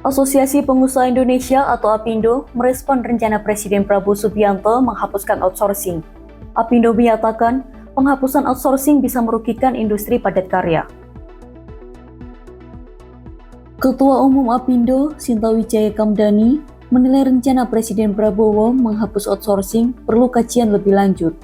Asosiasi Pengusaha Indonesia atau APindo merespon rencana Presiden Prabowo Subianto menghapuskan outsourcing. APindo menyatakan penghapusan outsourcing bisa merugikan industri padat karya. Ketua Umum APindo, Sinta Wijaya Kamdani, menilai rencana Presiden Prabowo menghapus outsourcing perlu kajian lebih lanjut.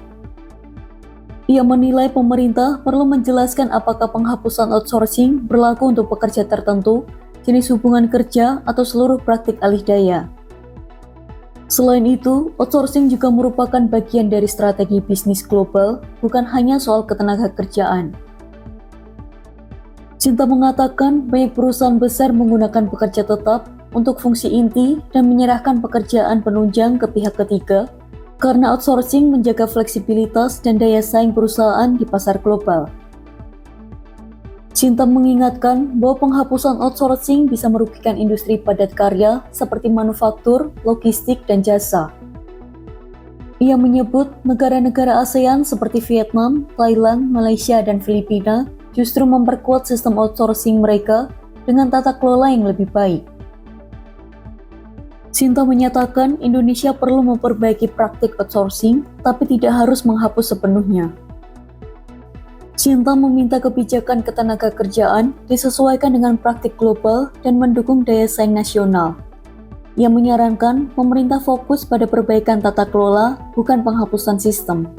Ia menilai pemerintah perlu menjelaskan apakah penghapusan outsourcing berlaku untuk pekerja tertentu, jenis hubungan kerja, atau seluruh praktik alih daya. Selain itu, outsourcing juga merupakan bagian dari strategi bisnis global, bukan hanya soal ketenaga kerjaan. Sinta mengatakan banyak perusahaan besar menggunakan pekerja tetap untuk fungsi inti dan menyerahkan pekerjaan penunjang ke pihak ketiga, karena outsourcing menjaga fleksibilitas dan daya saing perusahaan di pasar global. Sinta mengingatkan bahwa penghapusan outsourcing bisa merugikan industri padat karya seperti manufaktur, logistik, dan jasa. Ia menyebut negara-negara ASEAN seperti Vietnam, Thailand, Malaysia, dan Filipina justru memperkuat sistem outsourcing mereka dengan tata kelola yang lebih baik. Sinta menyatakan Indonesia perlu memperbaiki praktik outsourcing, tapi tidak harus menghapus sepenuhnya. Sinta meminta kebijakan ketenaga kerjaan disesuaikan dengan praktik global dan mendukung daya saing nasional. Ia menyarankan pemerintah fokus pada perbaikan tata kelola, bukan penghapusan sistem.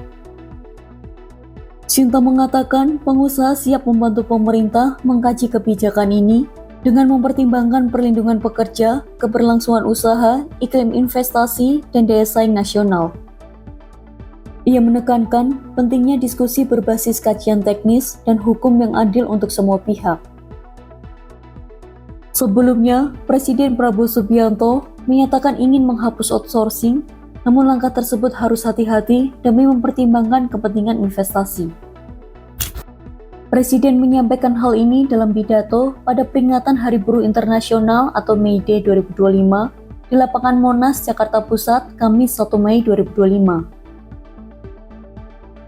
Sinta mengatakan pengusaha siap membantu pemerintah mengkaji kebijakan ini dengan mempertimbangkan perlindungan pekerja, keberlangsungan usaha, iklim investasi, dan daya saing nasional. Ia menekankan pentingnya diskusi berbasis kajian teknis dan hukum yang adil untuk semua pihak. Sebelumnya, Presiden Prabowo Subianto menyatakan ingin menghapus outsourcing, namun langkah tersebut harus hati-hati demi mempertimbangkan kepentingan investasi. Presiden menyampaikan hal ini dalam pidato pada peringatan Hari Buruh Internasional atau May Day 2025 di lapangan Monas, Jakarta Pusat, Kamis 1 Mei 2025.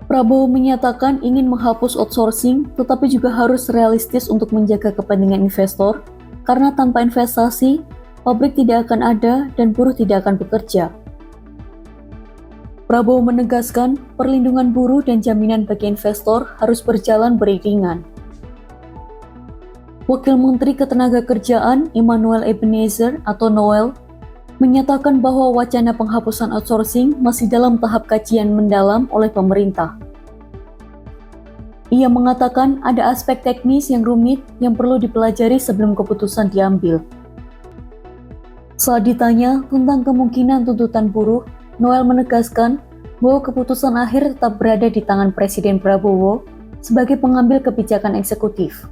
Prabowo menyatakan ingin menghapus outsourcing, tetapi juga harus realistis untuk menjaga kepentingan investor, karena tanpa investasi, pabrik tidak akan ada dan buruh tidak akan bekerja. Prabowo menegaskan perlindungan buruh dan jaminan bagi investor harus berjalan beriringan. Wakil Menteri Ketenagakerjaan Immanuel Ebenezer atau Noel menyatakan bahwa wacana penghapusan outsourcing masih dalam tahap kajian mendalam oleh pemerintah. Ia mengatakan ada aspek teknis yang rumit yang perlu dipelajari sebelum keputusan diambil. Saat ditanya tentang kemungkinan tuntutan buruh, Noel menegaskan bahwa keputusan akhir tetap berada di tangan Presiden Prabowo sebagai pengambil kebijakan eksekutif.